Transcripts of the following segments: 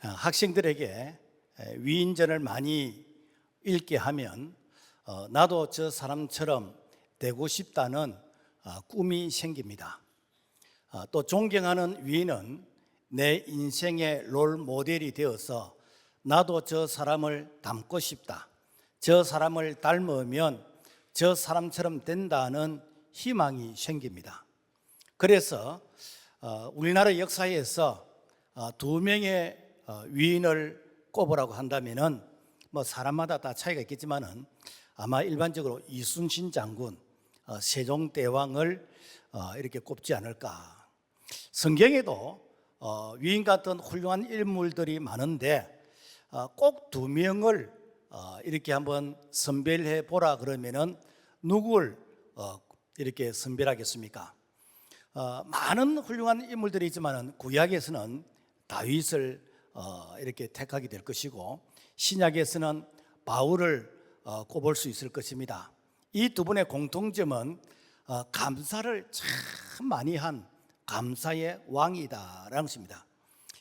학생들에게 위인전을 많이 읽게 하면 나도 저 사람처럼 되고 싶다는 꿈이 생깁니다. 또 존경하는 위인은 내 인생의 롤 모델이 되어서 나도 저 사람을 닮고 싶다, 저 사람을 닮으면 저 사람처럼 된다는 희망이 생깁니다. 그래서 우리나라 역사에서 두 명의 위인을 꼽으라고 한다면은 사람마다 다 차이가 있겠지만은 아마 일반적으로 이순신 장군, 세종대왕을 이렇게 꼽지 않을까. 성경에도 위인 같은 훌륭한 인물들이 많은데 꼭 두 명을 이렇게 한번 선별해 보라 그러면은 누구를 이렇게 선별하겠습니까? 많은 훌륭한 인물들이 있지만은 구약에서는 다윗을 이렇게 택하게 될 것이고 신약에서는 바울을 꼽을 수 있을 것입니다. 이 두 분의 공통점은 감사를 참 많이 한 감사의 왕이다라는 것입니다.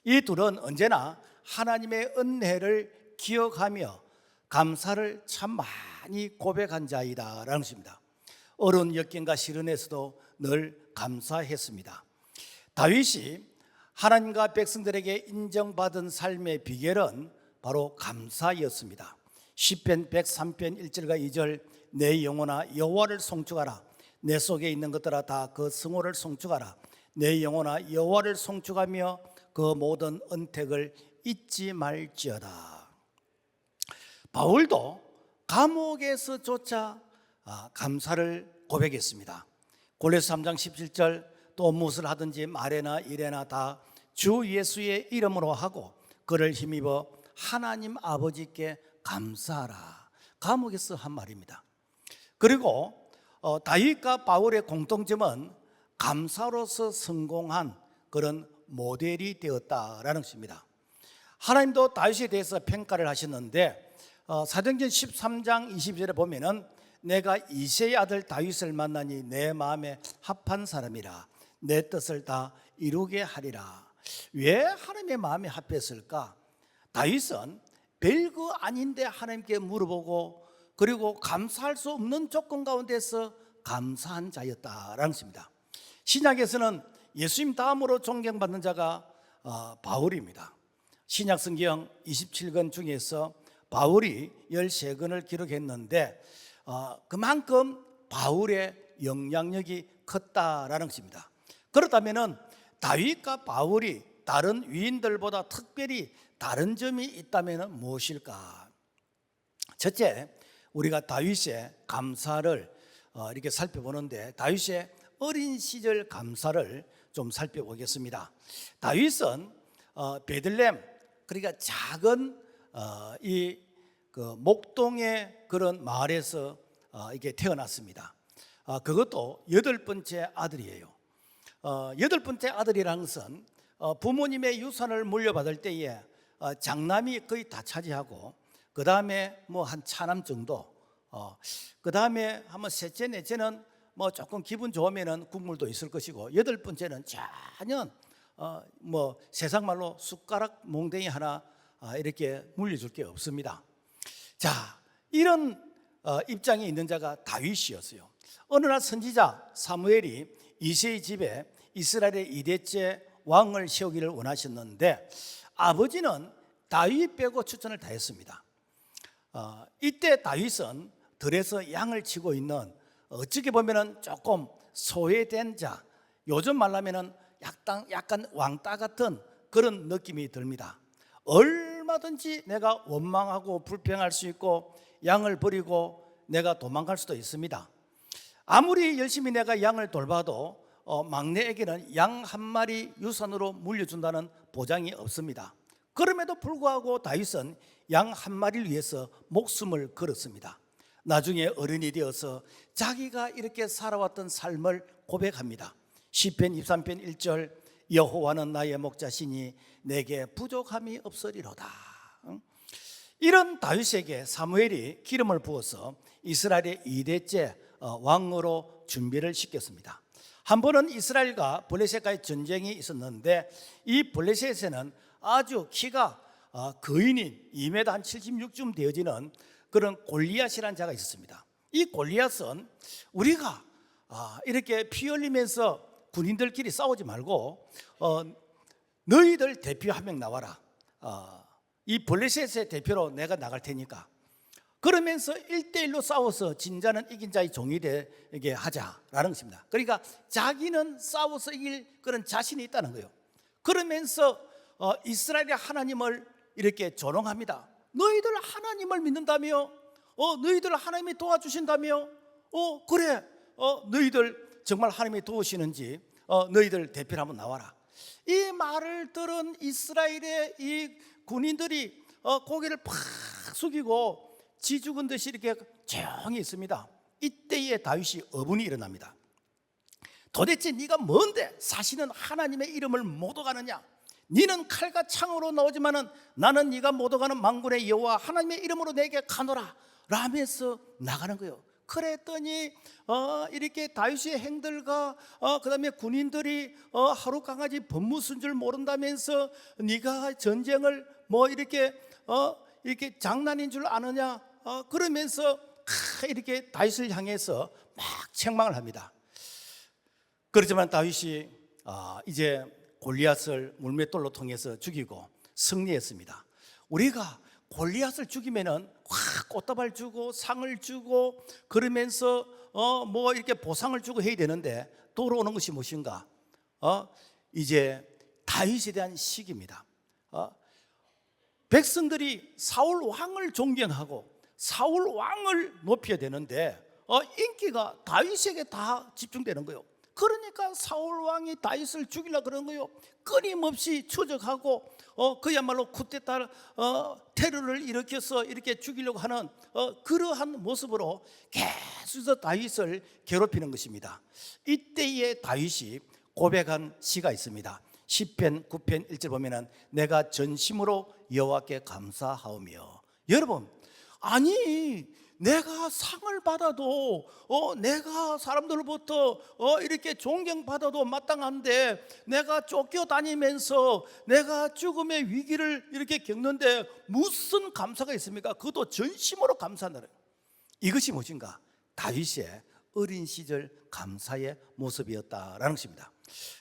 이 둘은 언제나 하나님의 은혜를 기억하며 감사를 참 많이 고백한 자이다라는 것입니다. 어려운 역경과 시련에서도 늘 감사했습니다. 다윗이 하나님과 백성들에게 인정받은 삶의 비결은 바로 감사였습니다. 시편 103편 1절과 2절 내 영혼아 여호와를 송축하라, 내 속에 있는 것들아 다 그 성호를 송축하라, 내 영혼아 여호와를 송축하며 그 모든 은택을 잊지 말지어다. 바울도 감옥에서조차 감사를 고백했습니다. 골로새 3장 17절 또 무엇을 하든지 말에나 일에나 다 주 예수의 이름으로 하고 그를 힘입어 하나님 아버지께 감사하라. 감옥에서 한 말입니다. 그리고 다윗과 바울의 공통점은 감사로서 성공한 그런 모델이 되었다라는 것입니다. 하나님도 다윗에 대해서 평가를 하셨는데 사도행전 13장 22절에 보면은 내가 이새의 아들 다윗을 만나니 내 마음에 합한 사람이라 내 뜻을 다 이루게 하리라. 왜 하나님의 마음에 합했을까? 다윗은 별거 아닌데 하나님께 물어보고 그리고 감사할 수 없는 조건 가운데서 감사한 자였다라는 것입니다. 신약에서는 예수님 다음으로 존경받는 자가 바울입니다. 신약 성경 27권 중에서 바울이 13권을 기록했는데 그만큼 바울의 영향력이 컸다라는 것입니다. 그렇다면 다윗과 바울이 다른 위인들보다 특별히 다른 점이 있다면 무엇일까? 첫째, 우리가 다윗의 감사를 이렇게 살펴보는데 다윗의 어린 시절 감사를 좀 살펴보겠습니다. 다윗은 베들레헴, 그러니까 작은 이 목동의 그런 마을에서 이게 태어났습니다. 그것도 8번째 아들이에요. 8번째 아들이라는 것은 부모님의 유산을 물려받을 때에 장남이 거의 다 차지하고 그 다음에 한 차남 정도, 그 다음에 한번 셋째 넷째는 조금 기분 좋으면은 국물도 있을 것이고 8번째는 전혀 세상 말로 숟가락 몽댕이 하나 이렇게 물려줄 게 없습니다. 자, 이런 입장에 있는 자가 다윗이었어요. 어느 날 선지자 사무엘이 이새의 집에 이스라엘의 2대째 왕을 세우기를 원하셨는데 아버지는 다윗 빼고 추천을 다 했습니다. 이때 다윗은 들에서 양을 치고 있는 어떻게 보면 조금 소외된 자, 요즘 말하면 약간 왕따 같은 그런 느낌이 듭니다. 얼마든지 내가 원망하고 불평할 수 있고 양을 버리고 내가 도망갈 수도 있습니다. 아무리 열심히 내가 양을 돌봐도 막내에게는 양 한 마리 유산으로 물려준다는 보장이 없습니다. 그럼에도 불구하고 다윗은 양 한 마리를 위해서 목숨을 걸었습니다. 나중에 어른이 되어서 자기가 이렇게 살아왔던 삶을 고백합니다. 시편 23편 1절 여호와는 나의 목자시니 내게 부족함이 없으리로다. 이런 다윗에게 사무엘이 기름을 부어서 이스라엘의 2대째 왕으로 준비를 시켰습니다. 한 번은 이스라엘과 블레셋과의 전쟁이 있었는데 이 블레셋에는 아주 키가 거인인 2m 한 76쯤 되어지는 그런 골리앗이라는 자가 있었습니다. 이 골리앗은 우리가 이렇게 피 흘리면서 군인들끼리 싸우지 말고 너희들 대표 한 명 나와라. 이 블레셋의 대표로 내가 나갈 테니까. 그러면서 1대1로 싸워서 진 자는 이긴 자의 종이 되게 하자라는 것입니다. 그러니까 자기는 싸워서 이길 그런 자신이 있다는 거예요. 그러면서 이스라엘의 하나님을 이렇게 조롱합니다. 너희들 하나님을 믿는다며? 너희들 하나님이 도와주신다며? 그래. 너희들 정말 하나님이 도우시는지 너희들 대표를 한번 나와라. 이 말을 들은 이스라엘의 이 군인들이 고개를 팍 숙이고 지 죽은 듯이 이렇게 조용히 있습니다. 이때에 다윗이 어분이 일어납니다. 도대체 네가 뭔데 사실은 하나님의 이름을 못 오가느냐? 네는 칼과 창으로 나오지만은 나는 네가 못 오가는 만군의 여호와 하나님의 이름으로 내게 가노라 라면서 나가는 거예요. 그랬더니 이렇게 다윗의 행들과 그다음에 군인들이 하루 강아지 법무순 줄 모른다면서 네가 전쟁을 뭐 이렇게 장난인 줄 아느냐 그러면서 이렇게 다윗을 향해서 막 책망을 합니다. 그렇지만 다윗이 이제 골리앗을 물맷돌로 통해서 죽이고 승리했습니다. 우리가 골리앗을 죽이면은 확 꽃다발 주고 상을 주고 그러면서 뭐 이렇게 보상을 주고 해야 되는데 돌아오는 것이 무엇인가? 이제 다윗에 대한 시기입니다. 백성들이 사울 왕을 존경하고 사울 왕을 높여야 되는데 인기가 다윗에게 다 집중되는 거예요. 그러니까 사울 왕이 다윗을 죽이려고 그러는 거예요. 끊임없이 추적하고 그야말로 쿠데타 테러를 일으켜서 이렇게 죽이려고 하는 그러한 모습으로 계속해서 다윗을 괴롭히는 것입니다. 이때에 다윗이 고백한 시가 있습니다. 시편 9편 1절 보면은 내가 전심으로 여호와께 감사하오며. 여러분, 아니 내가 상을 받아도 내가 사람들로부터 이렇게 존경받아도 마땅한데 내가 쫓겨다니면서 내가 죽음의 위기를 이렇게 겪는데 무슨 감사가 있습니까? 그것도 전심으로 감사하는 이것이 무엇인가? 다윗의 어린 시절 감사의 모습이었다라는 것입니다.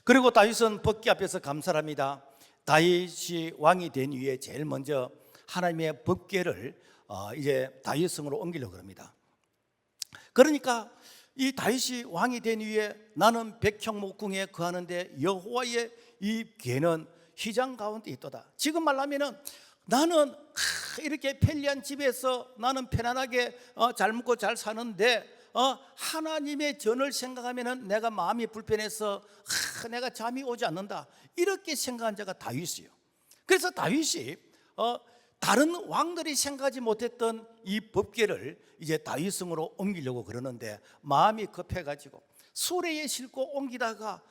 그리고 다윗은 법궤 앞에서 감사를 합니다. 다윗이 왕이 된 이후에 제일 먼저 하나님의 법궤를 이제 다윗 성으로 옮기려고 합니다. 그러니까 이 다윗이 왕이 된 이후에 나는 백향목궁에 거하는데 여호와의 이 궤는 휘장 가운데 있도다. 지금 말하면은 나는 이렇게 편리한 집에서 나는 편안하게 잘 먹고 잘 사는데 하나님의 전을 생각하면은 내가 마음이 불편해서 내가 잠이 오지 않는다 이렇게 생각한 자가 다윗이에요. 그래서 다윗이 다른 왕들이 생각하지 못했던 이 법궤를 이제 다윗성으로 옮기려고 그러는데 마음이 급해가지고 수레에 싣고 옮기다가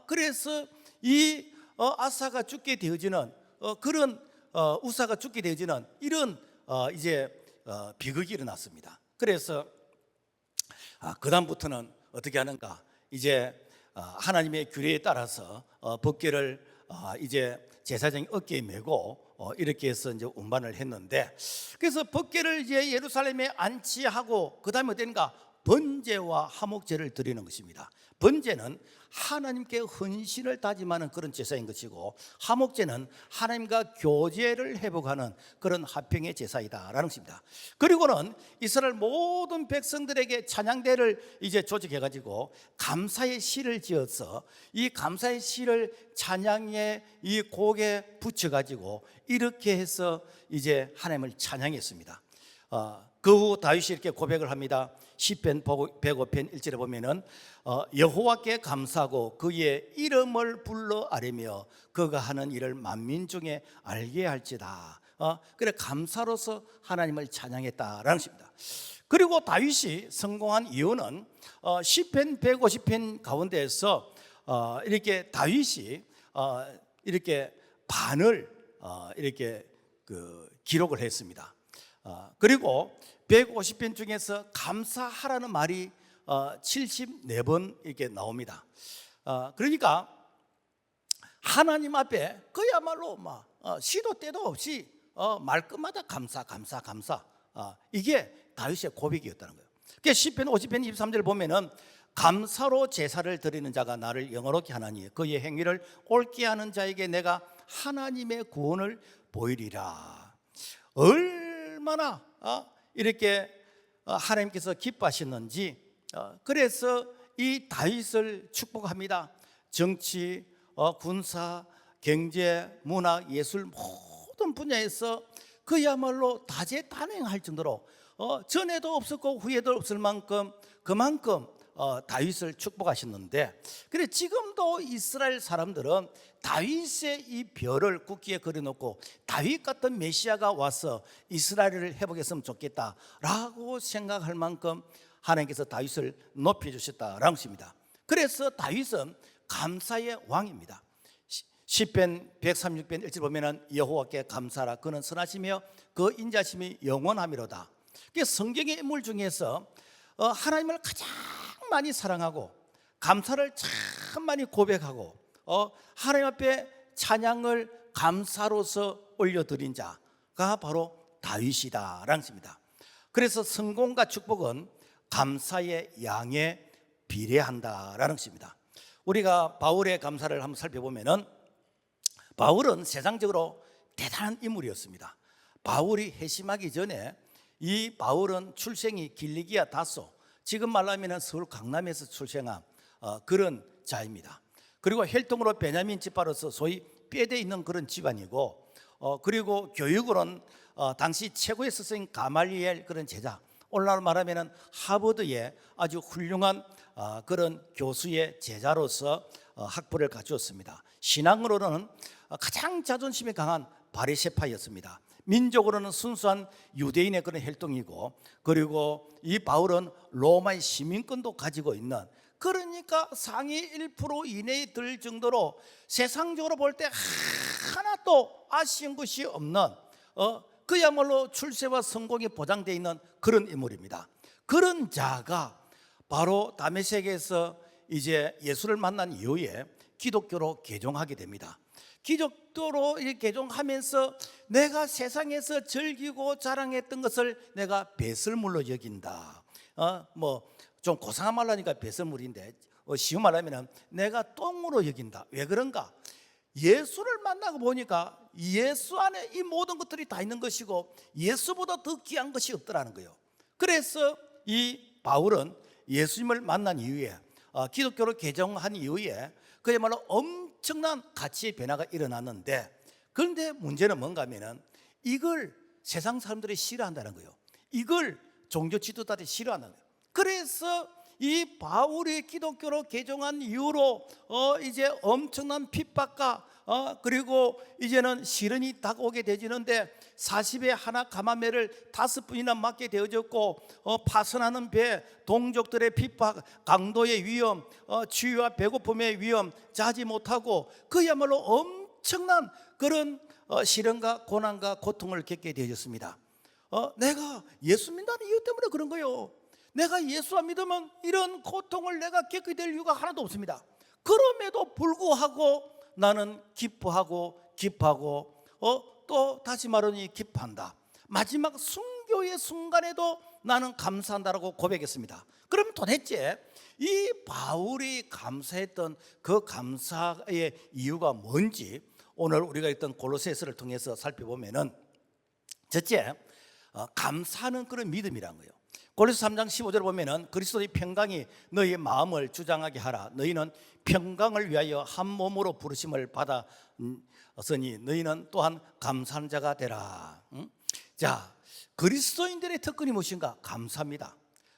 그래서 이 아사가 죽게 되어지는 그런 우사가 죽게 되어지는 이런 이제 비극이 일어났습니다. 그래서 그 다음부터는 어떻게 하는가? 이제 하나님의 규례에 따라서 법궤를 이제 제사장이 어깨에 메고 이렇게 해서 이제 운반을 했는데, 그래서 법궤를 이제 예루살렘에 안치하고 그 다음에 어딘가 번제와 화목제를 드리는 것입니다. 번제는 하나님께 헌신을 다짐하는 그런 제사인 것이고, 화목제는 하나님과 교제를 회복하는 그런 화평의 제사이다라는 것입니다. 그리고는 이스라엘 모든 백성들에게 찬양대를 이제 조직해가지고 감사의 시를 지어서 이 감사의 시를 찬양의 이 곡에 붙여가지고 이렇게 해서 이제 하나님을 찬양했습니다. 그 후 다윗이 이렇게 고백을 합니다. 시편 105편 1절에 보면은 여호와께 감사하고 그의 이름을 불러 아뢰며 그가 하는 일을 만민 중에 알게 할지다. 그래 감사로서 하나님을 찬양했다라는 것입니다. 그리고 다윗이 성공한 이유는 시편 150편 가운데에서 이렇게 다윗이 이렇게 반을 이렇게 기록을 했습니다. 그리고 150편 중에서 감사하라는 말이 74번 이렇게 나옵니다. 그러니까 하나님 앞에 그야말로 시도 때도 없이 말끝마다 감사. 이게 다윗의 고백이었다는 거예요. 그러니까 시편 50편 23절 보면은 감사로 제사를 드리는 자가 나를 영화롭게 하나니 그의 행위를 옳게 하는 자에게 내가 하나님의 구원을 보이리라. 얼마나 이렇게 하나님께서 기뻐하셨는지, 그래서 이 다윗을 축복합니다. 정치, 군사, 경제, 문화, 예술 모든 분야에서 그야말로 다재다능할 정도로 전에도 없었고 후에도 없을 만큼 그만큼 다윗을 축복하셨는데, 그래 지금도 이스라엘 사람들은 다윗의 이 별을 국기에 그려놓고 다윗 같은 메시아가 와서 이스라엘을 회복했으면 좋겠다라고 생각할 만큼 하나님께서 다윗을 높여주셨다라는 것입니다. 그래서 다윗은 감사의 왕입니다. 시편 136편 1절 보면은 여호와께 감사하라 그는 선하시며 그 인자심이 영원하미로다. 성경의 인물 중에서 하나님을 가장 많이 사랑하고 감사를 참 많이 고백하고 하나님 앞에 찬양을 감사로서 올려드린 자가 바로 다윗이다라는 것입니다. 그래서 성공과 축복은 감사의 양에 비례한다라는 것입니다. 우리가 바울의 감사를 한번 살펴보면은 바울은 세상적으로 대단한 인물이었습니다. 바울이 회심하기 전에 이 바울은 출생이 길리기아 다소, 지금 말하면 서울 강남에서 출생한 그런 자입니다. 그리고 혈통으로 베냐민 집파로서 소위 뼈대 있는 그런 집안이고, 그리고 교육으로는 당시 최고의 스승인 가말리엘 그런 제자, 오늘날 말하면 하버드의 아주 훌륭한 그런 교수의 제자로서 학부를 갖추었습니다. 신앙으로는 가장 자존심이 강한 바리새파였습니다. 민족으로는 순수한 유대인의 그런 혈통이고, 그리고 이 바울은 로마의 시민권도 가지고 있는, 그러니까 상위 1% 이내에 들 정도로 세상적으로 볼 때 하나도 아쉬운 것이 없는 그야말로 출세와 성공이 보장되어 있는 그런 인물입니다. 그런 자가 바로 다메섹에서 이제 예수를 만난 이후에 기독교로 개종하게 됩니다. 기독교로 개종하면서 내가 세상에서 즐기고 자랑했던 것을 내가 배설물로 여긴다. 좀 고상한 말로 하니까 배설물인데, 쉬운 말로 하면 내가 똥으로 여긴다. 왜 그런가? 예수를 만나고 보니까 예수 안에 이 모든 것들이 다 있는 것이고 예수보다 더 귀한 것이 없더라는 거예요. 그래서 이 바울은 예수님을 만난 이후에 기독교로 개종한 이후에 그야말로 엄청난 가치의 변화가 일어났는데, 그런데 문제는 뭔가 하면은 이걸 세상 사람들이 싫어한다는 거예요. 이걸 종교 지도자들이 싫어한다는 거예요. 그래서 이 바울이 기독교로 개종한 이후로 이제 엄청난 핍박과 그리고 이제는 시련이 다가오게 되지는데 40에 하나 가마매를 5번이나 맞게 되어졌고, 파선하는 배, 동족들의 핍박, 강도의 위험, 추위와 배고픔의 위험 자지 못하고 그야말로 엄청난 그런 시련과 고난과 고통을 겪게 되어졌습니다. 내가 예수 믿는 이유 때문에 그런 거예요. 내가 예수 안 믿으면 이런 고통을 내가 겪게 될 이유가 하나도 없습니다. 그럼에도 불구하고 나는 기뻐하고 기뻐하고 또 다시 말하니 기뻐한다. 마지막 순교의 순간에도 나는 감사한다라고 고백했습니다. 그럼 도대체 이 바울이 감사했던 그 감사의 이유가 뭔지 오늘 우리가 읽던 골로새서를 통해서 살펴보면은, 첫째, 감사하는 그런 믿음이란 거예요. 골로새 3장 15절 보면은 그리스도의 평강이 너희의 마음을 주장하게 하라. 너희는 평강을 위하여 한 몸으로 부르심을 받았으니 너희는 또한 감사한 자가 되라. 자, 그리스도인들의 특권이 무엇인가? 감사합니다.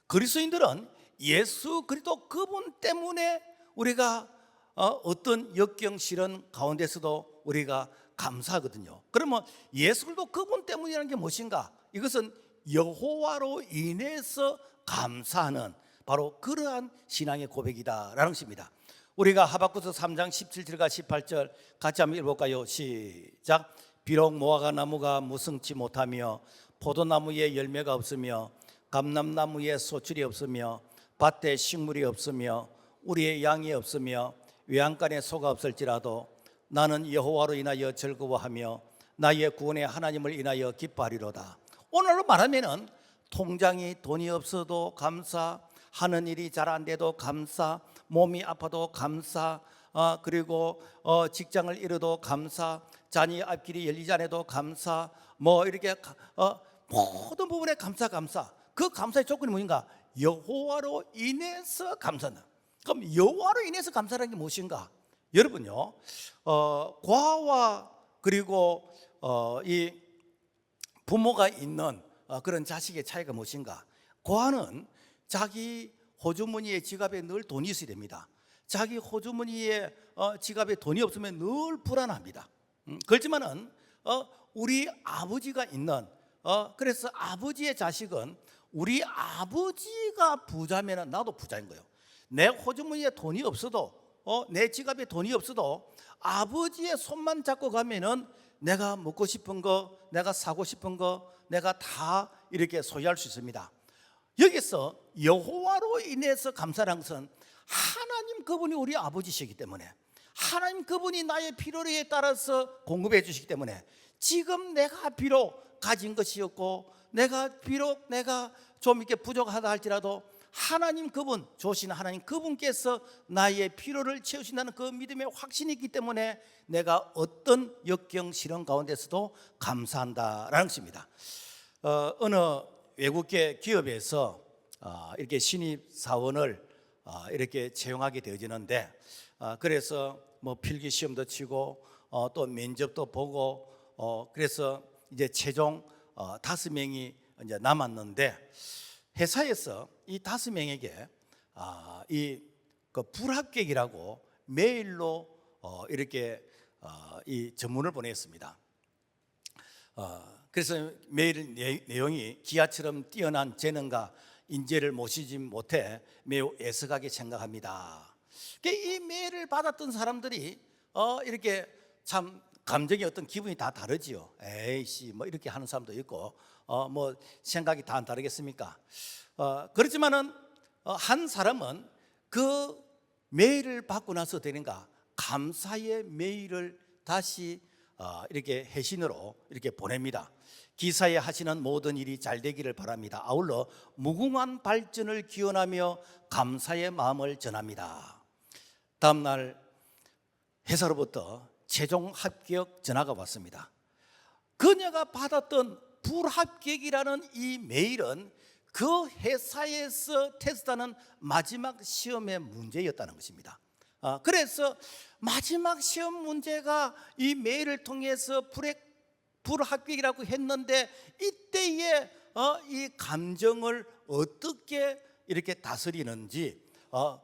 그리스도인들은 예수 그리스도 그분 때문에 우리가 어떤 역경 시련 가운데서도 우리가 감사하거든요. 그러면 예수 그리스도 그분 때문이라는 게 무엇인가? 이것은 여호와로 인해서 감사하는 바로 그러한 신앙의 고백이다라는 것입니다. 우리가 하박국서 3장 17절과 18절 같이 한번 읽어볼까요? 시작. 비록 무화과 나무가 무성치 못하며 포도나무에 열매가 없으며 감람나무에 소출이 없으며 밭에 식물이 없으며 우리의 양이 없으며 외양간에 소가 없을지라도 나는 여호와로 인하여 즐거워하며 나의 구원의 하나님을 인하여 기뻐하리로다. 오늘로 말하면은 통장이 돈이 없어도 감사, 하는 일이 잘 안 돼도 감사, 몸이 아파도 감사, 그리고 직장을 잃어도 감사, 자녀 앞길이 열리지 않아도 감사, 뭐 이렇게 모든 부분에 감사. 그 감사의 조건이 뭐인가? 여호와로 인해서 감사한다. 그럼 여호와로 인해서 감사라는 게 무엇인가? 여러분요, 고아와 그리고 이 부모가 있는 그런 자식의 차이가 무엇인가? 고아는 자기 호주머니에 지갑에 늘 돈이 있어야 됩니다. 자기 호주머니에 지갑에 돈이 없으면 늘 불안합니다. 그렇지만은 우리 아버지가 있는 그래서 아버지의 자식은 우리 아버지가 부자면 나도 부자인 거예요. 내 호주머니에 돈이 없어도 내 지갑에 돈이 없어도 아버지의 손만 잡고 가면은 내가 먹고 싶은 거, 내가 사고 싶은 거, 내가 다 이렇게 소유할 수 있습니다. 여기서 여호와로 인해서 감사란 것은 하나님 그분이 우리 아버지시기 때문에, 하나님 그분이 나의 필요에 따라서 공급해 주시기 때문에, 지금 내가 비록 가진 것이 없고 내가 비록 좀 이렇게 부족하다 할지라도 하나님 그분, 좋으신 하나님 그분께서 나의 필요를 채우신다는 그 믿음의 확신이 있기 때문에 내가 어떤 역경 시련 가운데서도 감사한다라는 것입니다. 어느 외국계 기업에서 이렇게 신입 사원을 이렇게 채용하게 되어지는데, 그래서 뭐 필기 시험도 치고 또 면접도 보고, 그래서 이제 최종 5명이 이제 남았는데, 회사에서 이 5명에게 이 불합격이라고 메일로 이렇게 이 전문을 보냈습니다. 그래서 메일 내용이 기아처럼 뛰어난 재능과 인재를 모시지 못해 매우 애석하게 생각합니다. 이 메일을 받았던 사람들이 이렇게 참 감정의 어떤 기분이 다 다르지요. 에이씨 뭐 이렇게 하는 사람도 있고 뭐 생각이 다 다르겠습니까? 그렇지만은 한 사람은 그 메일을 받고 나서 되는가 감사의 메일을 다시 이렇게 회신으로 이렇게 보냅니다. 기사에 하시는 모든 일이 잘 되기를 바랍니다. 아울러 무궁한 발전을 기원하며 감사의 마음을 전합니다. 다음 날 회사로부터 최종 합격 전화가 왔습니다. 그녀가 받았던 불합격이라는 이 메일은 그 회사에서 테스트하는 마지막 시험의 문제였다는 것입니다. 그래서 마지막 시험 문제가 이 메일을 통해서 불합격이라고 했는데, 이때에 이 감정을 어떻게 이렇게 다스리는지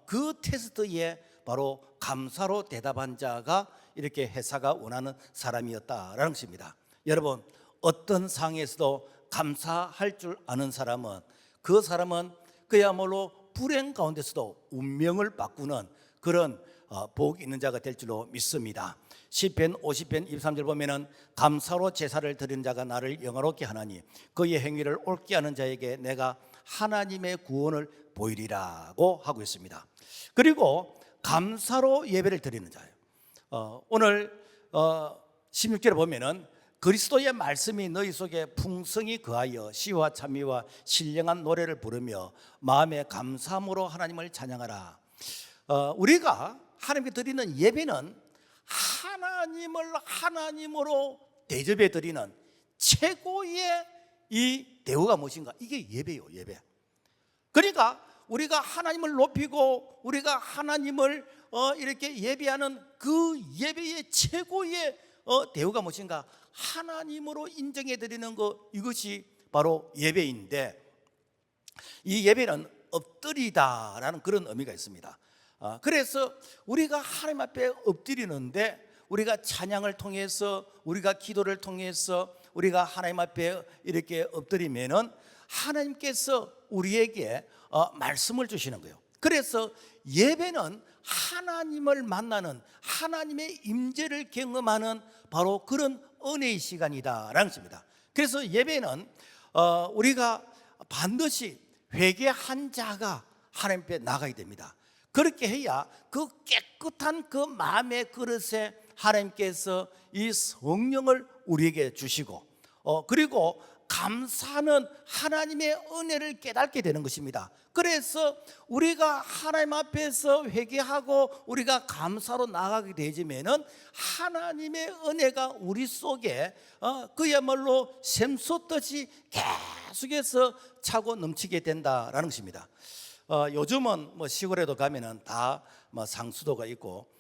그 테스트에 바로 감사로 대답한 자가 이렇게 회사가 원하는 사람이었다라는 것입니다. 여러분, 어떤 상황에서도 감사할 줄 아는 사람은, 그 사람은 그야말로 불행 가운데서도 운명을 바꾸는 그런 복이 있는 자가 될 줄로 믿습니다. 시편 50편 23절 보면은 감사로 제사를 드리는 자가 나를 영화롭게 하나니 그의 행위를 옳게 하는 자에게 내가 하나님의 구원을 보이리라고 하고 있습니다. 그리고 감사로 예배를 드리는 자예요. 오늘 16절에 보면은 그리스도의 말씀이 너희 속에 풍성히 거하여 시와 찬미와 신령한 노래를 부르며 마음의 감사함으로 하나님을 찬양하라. 우리가 하나님께 드리는 예배는 하나님을 하나님으로 대접해 드리는 최고의 이 대우가 무엇인가? 이게 예배요, 예배. 그러니까 우리가 하나님을 높이고 우리가 하나님을 이렇게 예배하는 그 예배의 최고의 대우가 무엇인가? 하나님으로 인정해 드리는 것, 이것이 바로 예배인데, 이 예배는 엎드리다라는 그런 의미가 있습니다. 그래서 우리가 하나님 앞에 엎드리는데, 우리가 찬양을 통해서, 우리가 기도를 통해서 우리가 하나님 앞에 이렇게 엎드리면은 하나님께서 우리에게 말씀을 주시는 거예요. 그래서 예배는 하나님을 만나는, 하나님의 임재를 경험하는 바로 그런 은혜의 시간이다라는 것입니다. 그래서 예배는 우리가 반드시 회개한 자가 하나님 앞에 나가야 됩니다. 그렇게 해야 그 깨끗한 그 마음의 그릇에 하나님께서 이 성령을 우리에게 주시고 그리고 감사는 하나님의 은혜를 깨닫게 되는 것입니다. 그래서 우리가 하나님 앞에서 회개하고 우리가 감사로 나아가게 되지면은 하나님의 은혜가 우리 속에 그야말로 샘솟듯이 계속해서 차고 넘치게 된다라는 것입니다. 요즘은 뭐 시골에도 가면은 다 뭐 상수도가 있고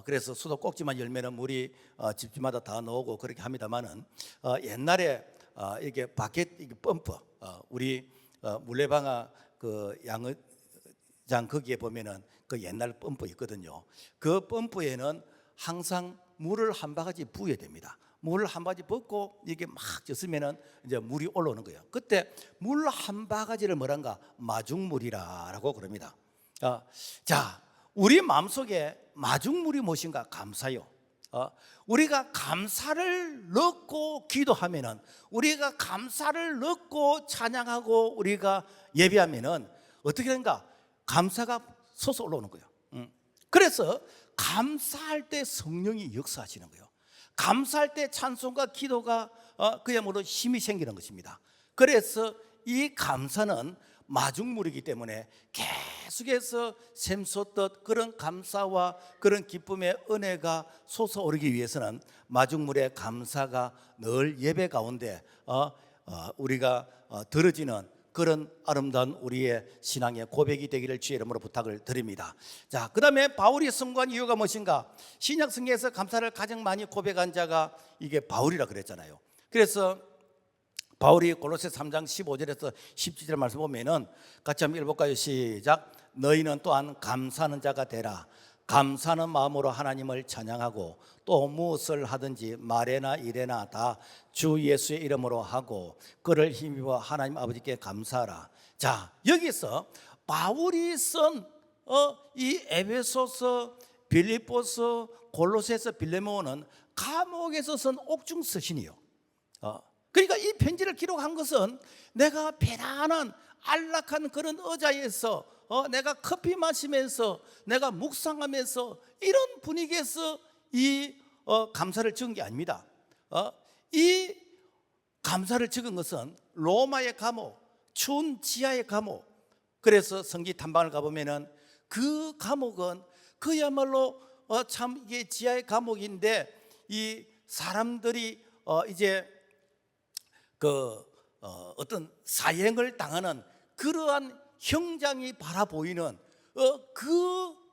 그래서 수도 꼭지만 열면은 물이 집집마다 다 나오고 그렇게 합니다만은 옛날에 이게 바켓 이게 펌프 우리 물레방아 그 양의장 거기에 보면은 그 옛날 펌프 있거든요. 그 펌프에는 항상 물을 한 바가지 부어야 됩니다. 물을 한 바가지 붓고 이게 막 젖으면은 이제 물이 올라오는 거예요. 그때 물 한 바가지를 뭐란가 마중물이라고 그럽니다. 자, 우리 마음속에 마중물이 무엇인가? 감사요. 우리가 감사를 넣고 기도하면은, 우리가 감사를 넣고 찬양하고 우리가 예배하면은 어떻게 되는가? 감사가 솟아 올라오는 거예요. 그래서 감사할 때 성령이 역사하시는 거예요. 감사할 때 찬송과 기도가 그야말로 힘이 생기는 것입니다. 그래서 이 감사는 마중물이기 때문에 계속해서 샘솟듯 그런 감사와 그런 기쁨의 은혜가 솟아오르기 위해서는 마중물의 감사가 늘 예배 가운데 우리가 들어지는 그런 아름다운 우리의 신앙의 고백이 되기를 주의 이름으로 부탁을 드립니다. 자, 그 다음에 바울이 성공한 이유가 무엇인가? 신약 성경에서 감사를 가장 많이 고백한 자가 이게 바울이라 그랬잖아요. 그래서 바울이 골로새 3장 15절에서 17절 말씀 보면은 같이 한번 읽어볼까요? 시작. 너희는 또한 감사하는 자가 되라. 감사하는 마음으로 하나님을 찬양하고 또 무엇을 하든지 말에나 일에나 다 주 예수의 이름으로 하고 그를 힘입어 하나님 아버지께 감사하라. 자, 여기서 바울이 쓴 이 에베소서, 빌립보서, 골로새서, 빌레몬은 감옥에서 쓴 옥중 서신이요. 그러니까 이 편지를 기록한 것은 내가 편안한 안락한 그런 의자에서 내가 커피 마시면서 내가 묵상하면서 이런 분위기에서 이 감사를 적은 게 아닙니다. 이 감사를 적은 것은 로마의 감옥, 추운 지하의 감옥. 그래서 성지 탐방을 가보면은 그 감옥은 그야말로 참 이게 지하의 감옥인데 이 사람들이 이제 어떤 사형을 당하는 그러한 형장이 바라보이는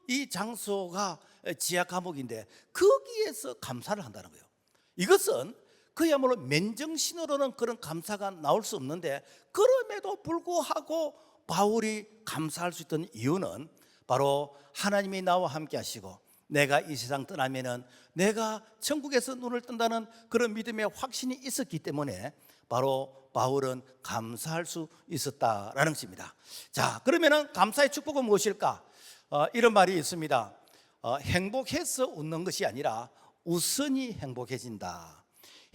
이 장소가 지하 감옥인데 거기에서 감사를 한다는 거예요. 이것은 그야말로 맨정신으로는 그런 감사가 나올 수 없는데 그럼에도 불구하고 바울이 감사할 수 있던 이유는 바로 하나님이 나와 함께 하시고 내가 이 세상 떠나면은 내가 천국에서 눈을 뜬다는 그런 믿음의 확신이 있었기 때문에 바로 바울은 감사할 수 있었다라는 것입니다. 자, 그러면은 감사의 축복은 무엇일까? 이런 말이 있습니다. 행복해서 웃는 것이 아니라 웃으니 행복해진다.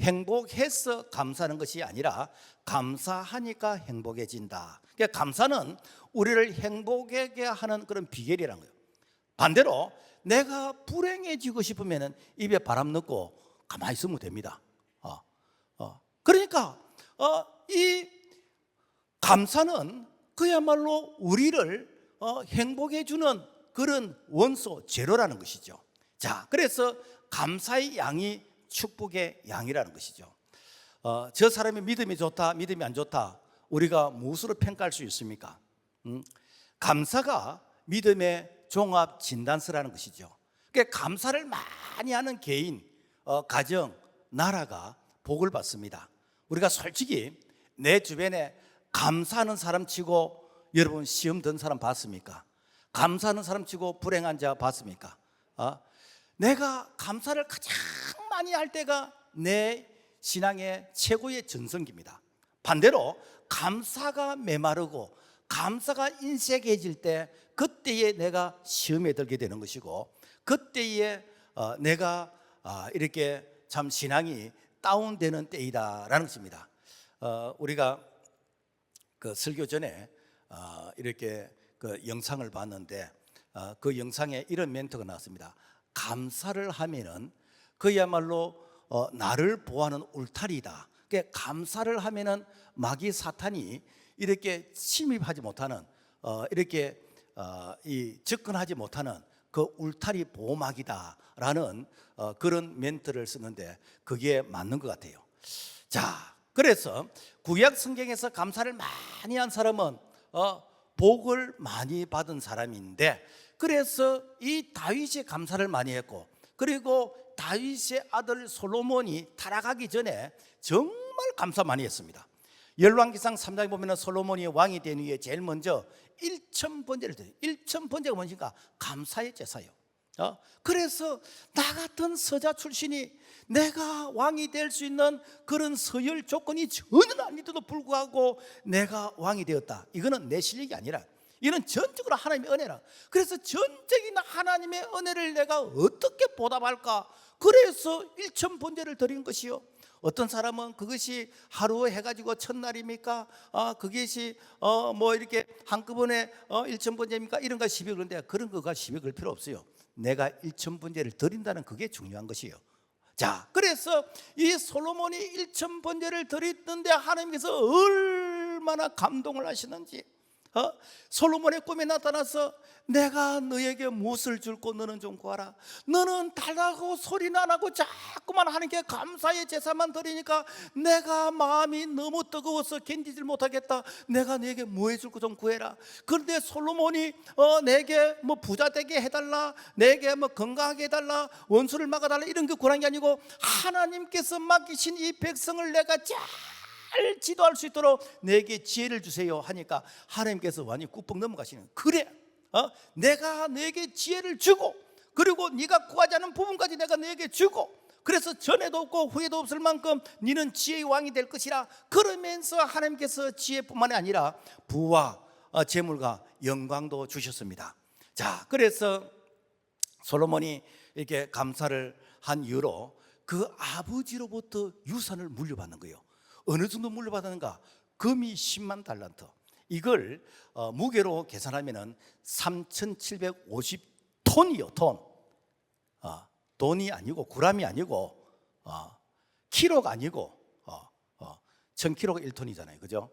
행복해서 감사하는 것이 아니라 감사하니까 행복해진다. 그러니까 감사는 우리를 행복하게 하는 그런 비결이라는 거예요. 반대로 내가 불행해지고 싶으면 입에 바람 넣고 가만히 있으면 됩니다. 그러니까 이 감사는 그야말로 우리를 행복해 주는 그런 원소 재료라는 것이죠. 자, 그래서 감사의 양이 축복의 양이라는 것이죠. 저 사람의 믿음이 좋다, 믿음이 안 좋다, 우리가 무엇으로 평가할 수 있습니까? 감사가 믿음의 종합 진단서라는 것이죠. 그러니까 감사를 많이 하는 개인, 가정, 나라가 복을 받습니다. 우리가 솔직히 내 주변에 감사하는 사람 치고 여러분 시험 든 사람 봤습니까? 감사하는 사람 치고 불행한 자 봤습니까? 내가 감사를 가장 많이 할 때가 내 신앙의 최고의 전성기입니다. 반대로 감사가 메마르고 감사가 인색해질 때 그때에 내가 시험에 들게 되는 것이고 그때에 내가 이렇게 참 신앙이 다운되는 때이다라는 것입니다. 우리가 그 설교 전에 이렇게 그 영상을 봤는데 그 영상에 이런 멘트가 나왔습니다. 감사를 하면은 그야말로 나를 보호하는 울타리다. 그러니까 감사를 하면은 마귀 사탄이 이렇게 침입하지 못하는 이렇게 이 접근하지 못하는 그 울타리 보호막이다라는 그런 멘트를 쓰는데 그게 맞는 것 같아요. 자, 그래서 구약 성경에서 감사를 많이 한 사람은 복을 많이 받은 사람인데, 그래서 이 다윗이 감사를 많이 했고, 그리고 다윗의 아들 솔로몬이 타락하기 전에 정말 감사 많이 했습니다. 열왕기상 3장에 보면 솔로몬이 왕이 된 후에 제일 먼저 1,000번제를 드려요. 1,000번제가 뭔가 감사의 제사예요. 그래서 나 같은 서자 출신이 내가 왕이 될 수 있는 그런 서열 조건이 전혀 아닌데도 불구하고 내가 왕이 되었다. 이거는 내 실력이 아니라 이는 전적으로 하나님의 은혜라. 그래서 전적인 하나님의 은혜를 내가 어떻게 보답할까? 그래서 1,000번제를 드린 것이요. 어떤 사람은 그것이 하루 해가지고 첫날입니까? 그것이 뭐 이렇게 한꺼번에 1,000번제입니까? 이런 거 시비 그런데 그런 거가 시비 걸 필요 없어요. 내가 1,000번제를 드린다는 그게 중요한 것이에요. 자, 그래서 이 솔로몬이 1,000번제를 드렸는데 하나님께서 얼마나 감동을 하시는지. 솔로몬의 꿈에 나타나서 내가 너에게 무엇을 줄고 너는 좀 구하라. 너는 달라고 소리는 안 하고 자꾸만 하나님께 감사의 제사만 드리니까 내가 마음이 너무 뜨거워서 견디질 못하겠다. 내가 너에게 뭐 해줄 거 좀 구해라. 그런데 솔로몬이 내게 뭐 부자 되게 해달라, 내게 뭐 건강하게 해달라, 원수를 막아달라 이런 게 구한 게 아니고 하나님께서 맡기신 이 백성을 내가 잘 지도할 수 있도록 내게 지혜를 주세요 하니까 하나님께서 완전히 꾹뻑 넘어가시는. 그래, 내가 너에게 지혜를 주고, 그리고 네가 구하지 않은 부분까지 내가 너에게 주고, 그래서 전에도 없고 후에도 없을 만큼 너는 지혜의 왕이 될 것이라. 그러면서 하나님께서 지혜뿐만이 아니라 부와 재물과 영광도 주셨습니다. 자, 그래서 솔로몬이 이렇게 감사를 한 이후로 그 아버지로부터 유산을 물려받는 거예요. 어느 정도 물려받았는가? 금이 10만 달란트. 이걸 무게로 계산하면 3,750톤이요. 톤. 돈이 아니고 그람이 아니고 키로가 아니고 1,000kg가 1톤이잖아요. 그죠?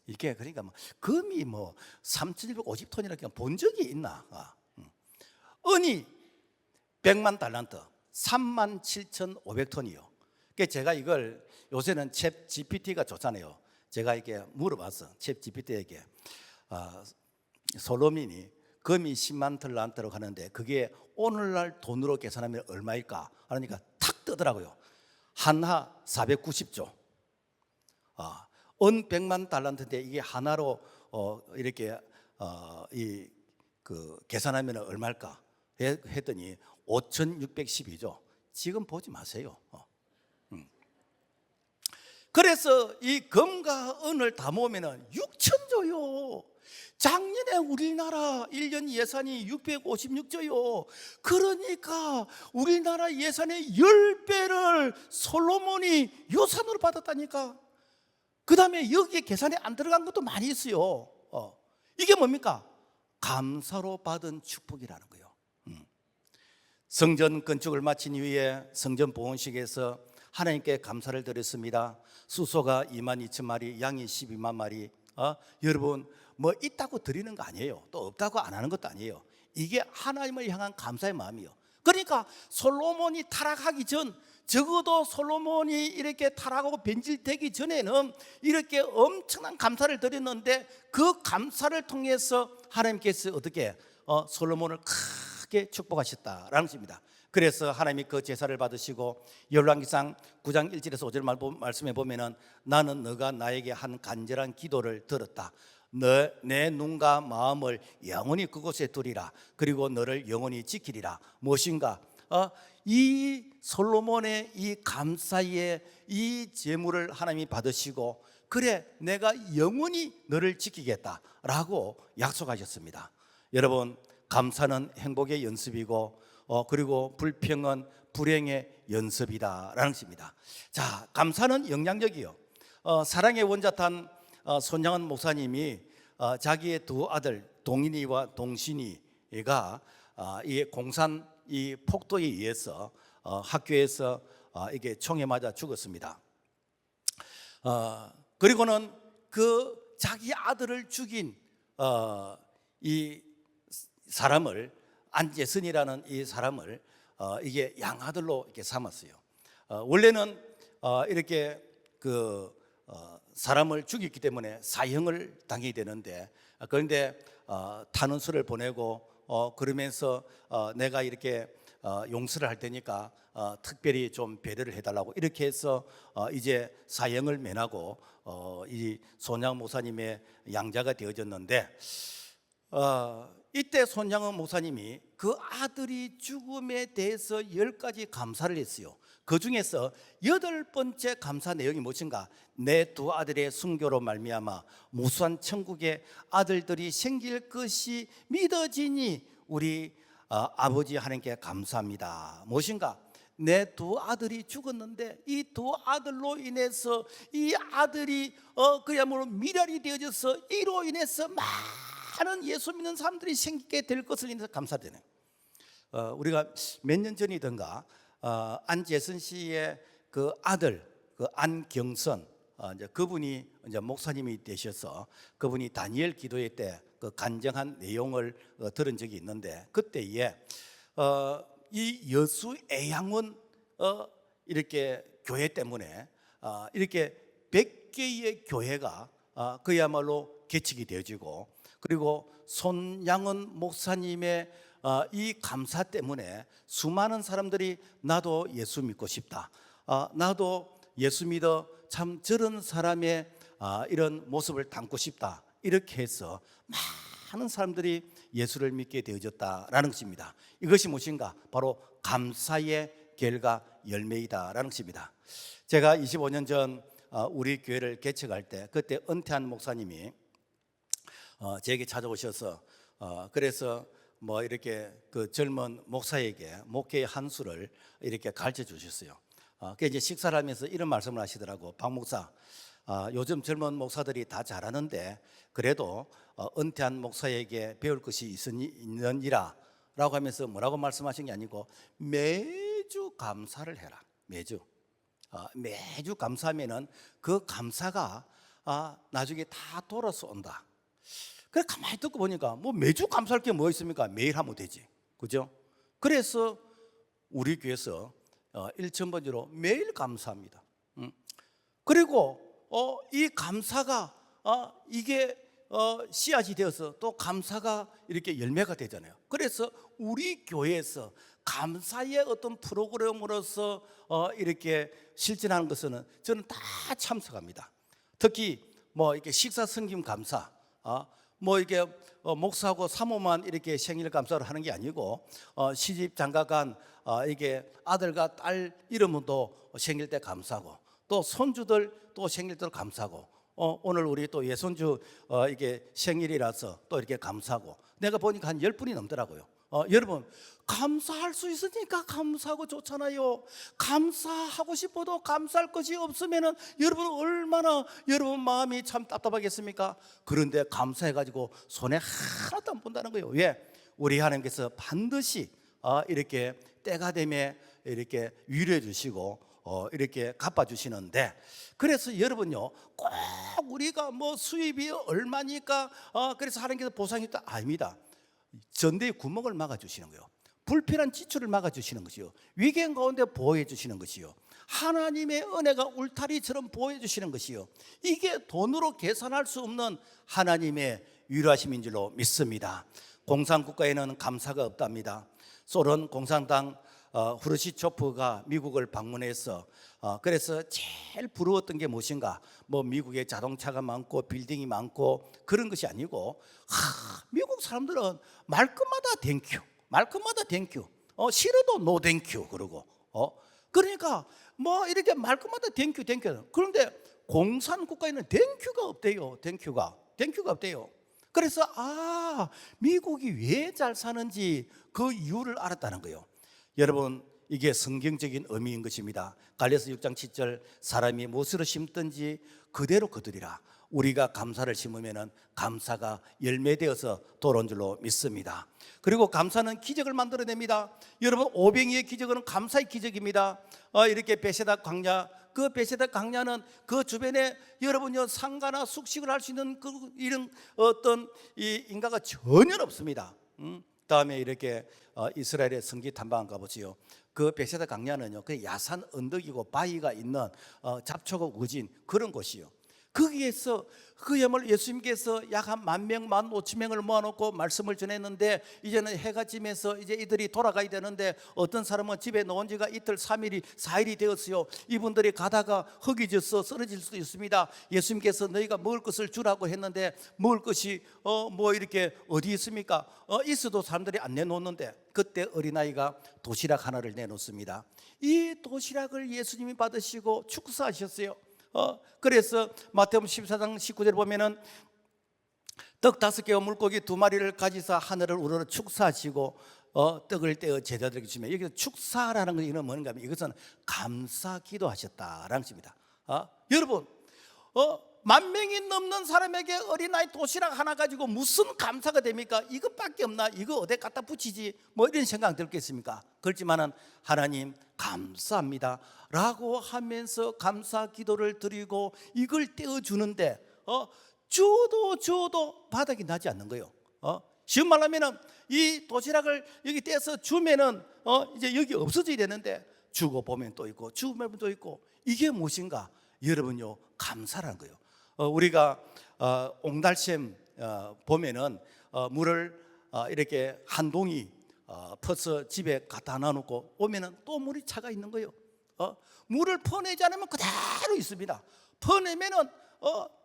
이게 그러니까 뭐 금이 뭐 3,750톤이라고 본 적이 있나? 은이 100만 달란트, 37,500톤이요. 그러니까 제가 이걸 요새는 챗 GPT가 좋잖아요. 제가 이렇게 물어봤어. 챗 GPT에게 솔로몬이 금이 10만 달란트로 가는데 그게 오늘날 돈으로 계산하면 얼마일까? 하니까 탁 뜨더라고요. 한하 490조. 은 100만 달란트인데 이게 하나로 이렇게 계산하면 얼마일까? 했더니 5,612조. 지금 보지 마세요. 그래서 이 금과 은을 다 모으면 6천조요. 작년에 우리나라 1년 예산이 656조요. 그러니까 우리나라 예산의 10배를 솔로몬이 유산으로 받았다니까. 그 다음에 여기에 계산이 안 들어간 것도 많이 있어요. 이게 뭡니까? 감사로 받은 축복이라는 거예요. 성전 건축을 마친 이후에 성전 봉헌식에서 하나님께 감사를 드렸습니다. 수소가 22,000마리, 양이 12만 마리. 여러분 뭐 있다고 드리는 거 아니에요. 또 없다고 안 하는 것도 아니에요. 이게 하나님을 향한 감사의 마음이에요. 그러니까 솔로몬이 타락하기 전, 적어도 솔로몬이 이렇게 타락하고 변질되기 전에는 이렇게 엄청난 감사를 드렸는데 그 감사를 통해서 하나님께서 어떻게 솔로몬을 크게 축복하셨다라는 것입니다. 그래서 하나님이 그 제사를 받으시고 열왕기상 9장 1절에서 5절 말씀해 보면은 나는 너가 나에게 한 간절한 기도를 들었다. 내 눈과 마음을 영원히 그곳에 두리라. 그리고 너를 영원히 지키리라. 무엇인가? 이 솔로몬의 이 감사의 이 제물을 하나님이 받으시고 그래 내가 영원히 너를 지키겠다라고 약속하셨습니다. 여러분 감사는 행복의 연습이고 그리고 불평은 불행의 연습이다라는 것입니다. 자, 감사는 영향력이요. 사랑의 원자탄 손양은 목사님이 자기의 두 아들 동인이와 동신이가 이 공산 이 폭도에 의해서 학교에서 이게 총에 맞아 죽었습니다. 그리고는 그 자기 아들을 죽인 이 사람을, 안재선이라는 이 사람을 이게 양아들로 이렇게 삼았어요. 원래는 이렇게 그 사람을 죽였기 때문에 사형을 당해야 되는데, 그런데 탄원서를 보내고 그러면서 내가 이렇게 용서를 할 테니까 특별히 좀 배려를 해달라고 이렇게 해서 이제 사형을 면하고 이 손양 목사님의 양자가 되어졌는데, 이때 손양은 목사님이 그 아들이 죽음에 대해서 10가지 감사를 했어요. 그 중에서 8번째 감사 내용이 무엇인가? 내 두 아들의 순교로 말미암아 무수한 천국의 아들들이 생길 것이 믿어지니 우리 아버지 하나님께 감사합니다. 무엇인가? 내 두 아들이 죽었는데 이 두 아들로 인해서 이 아들이 그야말로 미랄이 되어져서 이로 인해서 많은 예수 믿는 사람들이 생기게 될 것을 인해서 감사되네. 우리가 몇 년 전이던가 안재선 씨의 그 아들, 그 안경선, 이제 그분이 이제 목사님이 되셔서 그분이 다니엘 기도회 때 그 간증한 내용을 들은 적이 있는데, 그때에 이 여수 애양원 이렇게 교회 때문에 이렇게 100개의 교회가 그야말로 개척이 되어지고, 그리고 손양은 목사님의 이 감사 때문에 수많은 사람들이 나도 예수 믿고 싶다, 나도 예수 믿어 참 저런 사람의 이런 모습을 담고 싶다, 이렇게 해서 많은 사람들이 예수를 믿게 되어졌다라는 것입니다. 이것이 무엇인가? 바로 감사의 결과 열매이다라는 것입니다. 제가 25년 전 우리 교회를 개척할 때, 그때 은퇴한 목사님이 제게 찾아오셔서 그래서 뭐 이렇게 그 젊은 목사에게 목회의 한 수를 이렇게 가르쳐 주셨어요. 그 이제 식사를 하면서 이런 말씀을 하시더라고. 박 목사, 요즘 젊은 목사들이 다 잘하는데 그래도 은퇴한 목사에게 배울 것이 있느니라 라고 하면서 뭐라고 말씀하신 게 아니고, 매주 감사를 해라. 매주 감사하면은 그 감사가 나중에 다 돌아서 온다. 그래 가만히 듣고 보니까 뭐 매주 감사할 게 뭐 있습니까? 매일 하면 되지, 그죠? 그래서 우리 교회에서 1,000번째로 매일 감사합니다. 그리고 이 감사가 이게 씨앗이 되어서 또 감사가 이렇게 열매가 되잖아요. 그래서 우리 교회에서 감사의 어떤 프로그램으로서 이렇게 실천하는 것은 저는 다 참석합니다. 특히 뭐 이렇게 식사 섬김 감사, 뭐 이게 목사하고 사모만 이렇게 생일 감사를 하는 게 아니고, 시집 장가간 이게 아들과 딸 이름도 생일 때 감사하고, 또 손주들 또 생일 때 감사하고, 오늘 우리 또 예손주 이게 생일이라서 또 이렇게 감사하고, 내가 보니까 한 10분이 넘더라고요. 여러분, 감사할 수 있으니까 감사하고 좋잖아요. 감사하고 싶어도 감사할 것이 없으면은 여러분 얼마나 여러분 마음이 참 답답하겠습니까? 그런데 감사해가지고 손에 하나도 안 본다는 거예요. 왜? 우리 하나님께서 반드시 이렇게 때가 되면 이렇게 위로해 주시고 이렇게 갚아주시는데, 그래서 여러분요, 꼭 우리가 뭐 수입이 얼마니까 그래서 하나님께서 보상이 있다, 아닙니다. 전대의 구멍을 막아주시는 거예요. 불필요한 지출을 막아주시는 것이요, 위기의 가운데 보호해 주시는 것이요, 하나님의 은혜가 울타리처럼 보호해 주시는 것이요, 이게 돈으로 계산할 수 없는 하나님의 위로하심인 줄로 믿습니다. 공산국가에는 감사가 없답니다. 소련 공산당 후르시초프가 미국을 방문해서 그래서 제일 부러웠던 게 무엇인가? 뭐 미국에 자동차가 많고 빌딩이 많고 그런 것이 아니고, 미국 사람들은 말끝마다 땡큐, 말끝마다 땡큐, 싫어도 노 땡큐 그러고, 그러니까 뭐 이렇게 말끝마다 땡큐. 그런데 공산국가에는 땡큐가 없대요. 땡큐가 없대요. 그래서 미국이 왜 잘 사는지 그 이유를 알았다는 거예요. 여러분, 이게 성경적인 의미인 것입니다. 갈라디아서 6장 7절, 사람이 무엇으로 심든지 그대로 거두리라. 우리가 감사를 심으면 감사가 열매되어서 돌아온 줄로 믿습니다. 그리고 감사는 기적을 만들어냅니다. 여러분, 오병이의 기적은 감사의 기적입니다. 이렇게 베세다 광야, 그 베세다 광야는 그 주변에 여러분요 상가나 숙식을 할 수 있는 이런 어떤 이 인가가 전혀 없습니다. 다음에 이렇게 이스라엘의 성지 탐방 가보지요. 그 베세다 광야는요, 그 야산 언덕이고 바위가 있는 잡초가 우거진 그런 곳이요. 거기에서 그야말로 예수님께서 약 한 10,000명, 15,000명을 모아놓고 말씀을 전했는데, 이제는 해가 지면서 이제 이들이 돌아가야 되는데, 어떤 사람은 집에 놓은 지가 이틀, 3일이, 4일이 되었어요. 이분들이 가다가 허기져서 쓰러질 수도 있습니다. 예수님께서 너희가 먹을 것을 주라고 했는데, 먹을 것이 뭐 이렇게 어디 있습니까? 있어도 사람들이 안 내놓는데, 그때 어린아이가 도시락 하나를 내놓습니다. 이 도시락을 예수님이 받으시고 축사하셨어요. 그래서 마태복음 14장 19절에 보면은 떡 5개와 물고기 2마리를 가지사 하늘을 우러러 축사하시고 떡을 떼어 제자들에게 주시면, 여기서 축사라는 건 이건 뭔가 하면 이것은 감사 기도하셨다라는 것입니다. 여러분, 10,000명이 넘는 사람에게 어린아이 도시락 하나 가지고 무슨 감사가 됩니까? 이것밖에 없나? 이거 어디 갖다 붙이지? 뭐 이런 생각 들겠습니까? 그렇지만은 하나님 감사합니다 라고 하면서 감사 기도를 드리고 이걸 떼어주는데 줘도 바닥이 나지 않는 거예요. 쉬운 말로 하면은 이 도시락을 여기 떼서 주면은 이제 여기 없어져야 되는데, 주고 보면 또 있고 주고 보면 또 있고, 이게 무엇인가? 여러분요, 감사라는 거예요. 우리가 옹달샘 보면은 물을 이렇게 한 동이 퍼서 집에 갖다 놔놓고 오면은 또 물이 차가 있는 거예요. 물을 퍼내지 않으면 그대로 있습니다. 퍼내면은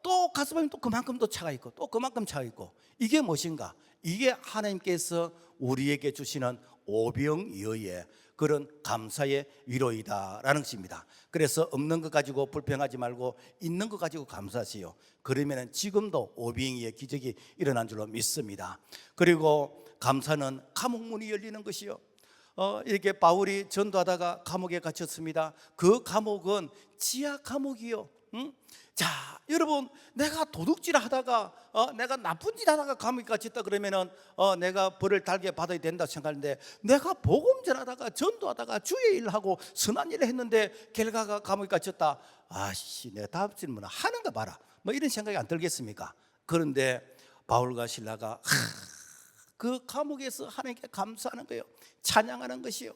또 가서 보면 또 그만큼 또 차가 있고 또 그만큼 차가 있고, 이게 무엇인가? 이게 하나님께서 우리에게 주시는 오병이어의 그런 감사의 위로이다라는 것입니다. 그래서 없는 것 가지고 불평하지 말고 있는 것 가지고 감사하세요. 그러면 지금도 오병이의 기적이 일어난 줄로 믿습니다. 그리고 감사는 감옥문이 열리는 것이요. 이렇게 바울이 전도하다가 감옥에 갇혔습니다. 그 감옥은 지하 감옥이요. 자, 여러분, 내가 도둑질 하다가 내가 나쁜 짓 하다가 감옥에 갇혔다 그러면은 내가 벌을 달게 받아야 된다 생각하는데, 내가 복음 전하다가 전도하다가 주의 일하고 선한 일을 했는데 결과가 감옥에 갇혔다. 아씨, 내가 다음 질문 하는 거 봐라. 뭐 이런 생각이 안 들겠습니까? 그런데 바울과 실라가 그 감옥에서 하나님께 감사하는 거예요. 찬양하는 것이요.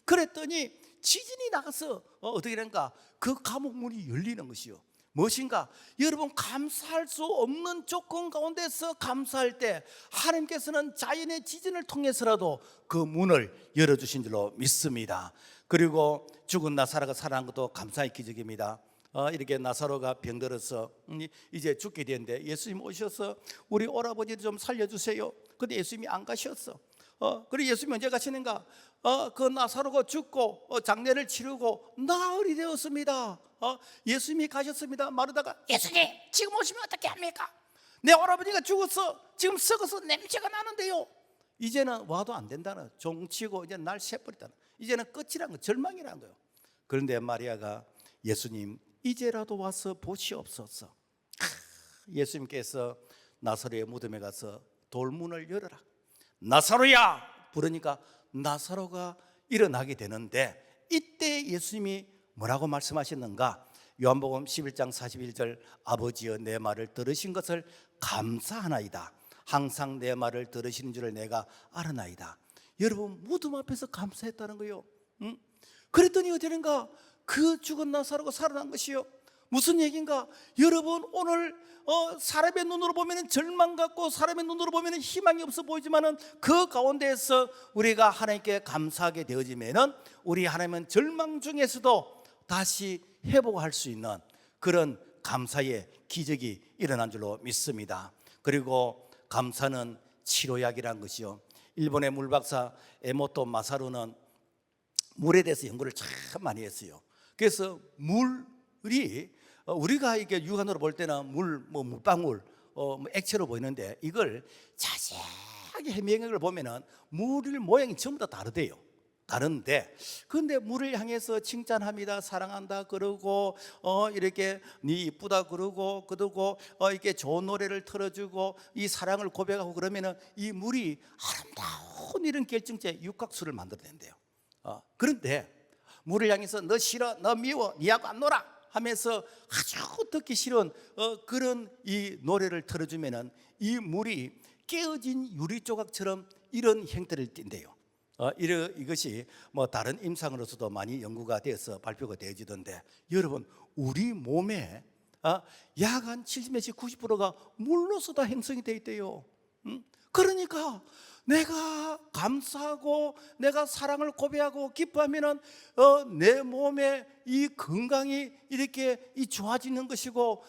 그랬더니 지진이 나가서 어떻게 되는가? 그 감옥 문이 열리는 것이요. 무엇인가? 여러분, 감사할 수 없는 조건 가운데서 감사할 때 하나님께서는 자연의 지진을 통해서라도 그 문을 열어주신 줄로 믿습니다. 그리고 죽은 나사로가 살아난 것도 감사의 기적입니다. 이렇게 나사로가 병들어서 이제 죽게 되는데 예수님 오셔서 우리 오라버지를 좀 살려주세요. 근데 예수님이 안 가셨어. 그리고 예수님이 언제 가시는가? 그 나사로가 죽고 장례를 치르고 나흘이 되었습니다. 예수님이 가셨습니다. 마르다가 예수님 지금 오시면 어떻게 합니까? 내 오라버지가 죽었어. 지금 썩어서 냄새가 나는데요. 이제는 와도 안 된다는, 종치고 이제 날 새버리다는, 이제는 끝이란 거, 절망이란 거예요. 그런데 마리아가 예수님 이제라도 와서 보시옵소서. 예수님께서 나사로의 무덤에 가서 돌문을 열어라, 나사로야 부르니까 나사로가 일어나게 되는데, 이때 예수님이 뭐라고 말씀하셨는가? 요한복음 11장 41절, 아버지여 내 말을 들으신 것을 감사하나이다. 항상 내 말을 들으시는 줄을 내가 알아나이다. 여러분, 무덤 앞에서 감사했다는 거예요. 그랬더니 어디는가? 그 죽은 나사로가 살아난 것이요. 무슨 얘기인가? 여러분, 오늘 사람의 눈으로 보면 절망 같고 사람의 눈으로 보면 희망이 없어 보이지만은 그 가운데에서 우리가 하나님께 감사하게 되어지면은 우리 하나님은 절망 중에서도 다시 회복할 수 있는 그런 감사의 기적이 일어난 줄로 믿습니다. 그리고 감사는 치료약이라는 것이요. 일본의 물박사 에모토 마사루는 물에 대해서 연구를 참 많이 했어요. 그래서 물이 우리가 이게 육안으로 볼 때는 물방울, 액체로 보이는데, 이걸 자세하게 해명을 보면은 물 모양이 전부 다 다르대요. 다른데, 근데 물을 향해서 칭찬합니다, 사랑한다 그러고 이렇게 네 이쁘다 그러고 이렇게 좋은 노래를 틀어주고 이 사랑을 고백하고 그러면은 이 물이 아름다운 이런 결정체 육각수를 만들어낸대요. 그런데 물을 향해서 너 싫어, 너 미워, 니하고 안 놀아 하면서 아주 듣기 싫은 그런 이 노래를 틀어주면은 이 물이 깨어진 유리 조각처럼 이런 형태를 띈대요. 이것이 뭐 다른 임상으로서도 많이 연구가 되어서 발표가 되어지던데, 여러분 우리 몸에 약 한 70에서 90%가 물로서 다 형성이 되어 있대요. 그러니까 내가 감사하고 내가 사랑을 고백하고 기뻐하면은 내 몸에 이 건강이 이렇게 좋아지는 것이고,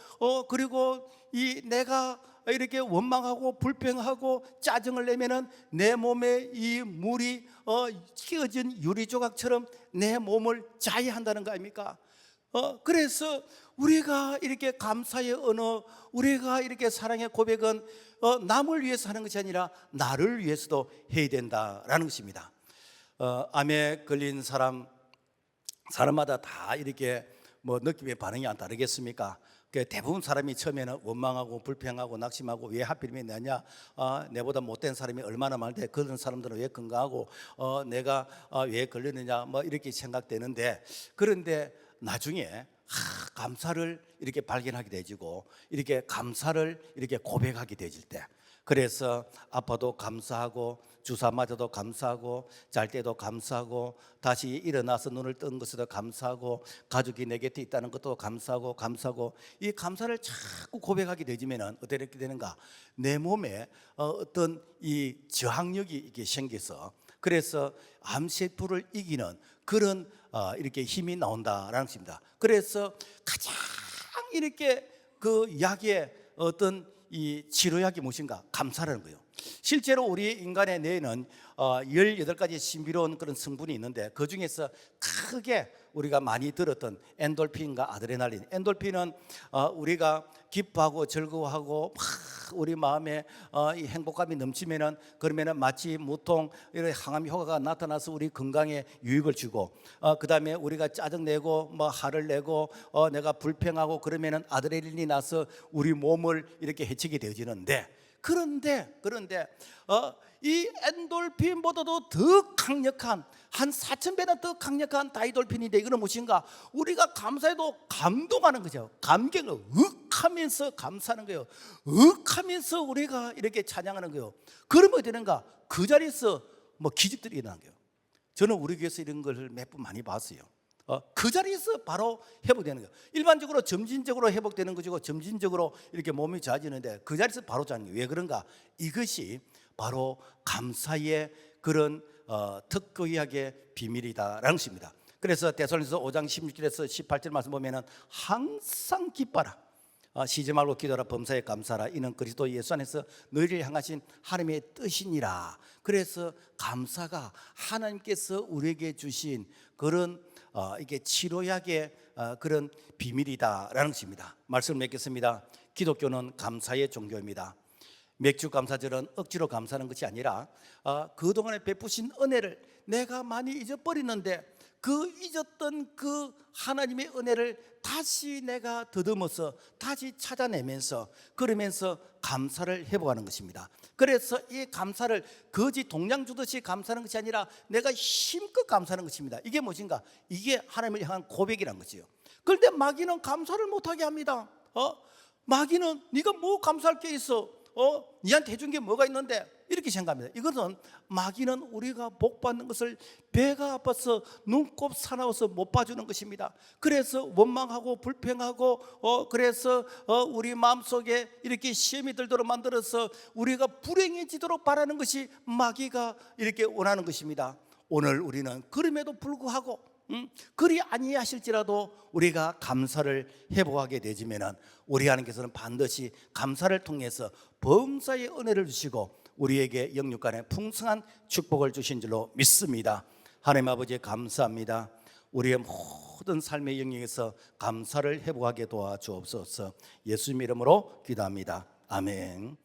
그리고 이 내가 이렇게 원망하고 불평하고 짜증을 내면은 내 몸에 이 물이 끼어진 유리 조각처럼 내 몸을 자해한다는 거 아닙니까? 그래서 우리가 이렇게 감사의 언어, 우리가 이렇게 사랑의 고백은 남을 위해서 하는 것이 아니라 나를 위해서도 해야 된다라는 것입니다. 암에 걸린 사람마다 다 이렇게 뭐 느낌의 반응이 안 다르겠습니까? 대부분 사람이 처음에는 원망하고 불평하고 낙심하고 왜 하필이면 내냐, 내보다 못된 사람이 얼마나 많은데 그런 사람들은 왜 건강하고 내가 왜 걸렸느냐, 뭐 이렇게 생각되는데, 그런데 나중에 감사를 이렇게 발견하게 되지고 이렇게 감사를 이렇게 고백하게 되질 때, 그래서 아파도 감사하고 주사 맞아도 감사하고 잘 때도 감사하고 다시 일어나서 눈을 뜬 것에도 감사하고 가족이 내 곁에 있다는 것도 감사하고 이 감사를 자꾸 고백하게 되지면은 어떻게 되는가, 내 몸에 어떤 이 저항력이 이게 생겨서, 그래서 암세포를 이기는 그런 이렇게 힘이 나온다라는 것입니다. 그래서 가장 이렇게 그 약의 어떤 이 치료약이 무엇인가? 감사라는 거예요. 실제로 우리 인간의 뇌에는 18가지 신비로운 그런 성분이 있는데, 그 중에서 크게 우리가 많이 들었던 엔돌핀과 아드레날린. 엔돌핀은 우리가 기뻐하고 즐거워하고 막 우리 마음에 이 행복감이 넘치면은, 그러면은 마치 무통 이런 항암 효과가 나타나서 우리 건강에 유익을 주고, 그다음에 우리가 짜증내고 뭐 화를 내고 내가 불평하고 그러면은 아드레날린이 나서 우리 몸을 이렇게 해치게 되어지는데, 그런데 이 엔돌핀보다도 더 강력한, 한 4,000배나 더 강력한 다이돌핀인데, 이거는 무엇인가? 우리가 감사해도 감동하는 거죠. 감격을 하면서 감사하는 거예요. 하면서 우리가 이렇게 찬양하는 거예요. 그러면 어떻게 되는가? 그 자리에서 뭐 기적들이 일어나는 거예요. 저는 우리 교회에서 이런 걸 몇 번 많이 봤어요. 그 자리에서 바로 회복되는 거예요. 일반적으로 점진적으로 회복되는 것이고 점진적으로 이렇게 몸이 좋아지는데, 그 자리에서 바로 자는 거예요. 왜 그런가? 이것이 바로 감사의 그런 특효약의 비밀이다라는 것입니다. 그래서 데살로니가서 5장 16절에서 18절 말씀 보면은 항상 기뻐라, 쉬지 말고 기도하라, 범사에 감사하라, 이는 그리스도 예수 안에서 너희를 향하신 하나님의 뜻이니라. 그래서 감사가 하나님께서 우리에게 주신 그런 이게 치료약의 그런 비밀이다라는 것입니다. 말씀을 맺겠습니다. 기독교는 감사의 종교입니다. 맥주 감사절은 억지로 감사하는 것이 아니라 그동안에 베푸신 은혜를 내가 많이 잊어버리는데, 그 잊었던 그 하나님의 은혜를 다시 내가 더듬어서 다시 찾아내면서, 그러면서 감사를 회복하는 것입니다. 그래서 이 감사를 거지 동량 주듯이 감사하는 것이 아니라 내가 힘껏 감사하는 것입니다. 이게 무엇인가? 이게 하나님을 향한 고백이라는 거지요. 그런데 마귀는 감사를 못하게 합니다. 마귀는 네가 뭐 감사할 게 있어? 니한테 해준 게 뭐가 있는데? 이렇게 생각합니다. 이것은 마귀는 우리가 복 받는 것을 배가 아파서 눈곱 사나워서 못 봐주는 것입니다. 그래서 원망하고 불평하고 그래서 우리 마음속에 이렇게 시험이 들도록 만들어서 우리가 불행해지도록 바라는 것이 마귀가 이렇게 원하는 것입니다. 오늘 우리는 그럼에도 불구하고 그리 아니하실지라도 우리가 감사를 회복하게 되지면은, 우리 하나님께서는 반드시 감사를 통해서 범사의 은혜를 주시고 우리에게 영육간의 풍성한 축복을 주신 줄로 믿습니다. 하나님 아버지 감사합니다. 우리의 모든 삶의 영역에서 감사를 회복하게 도와주옵소서. 예수님 이름으로 기도합니다. 아멘.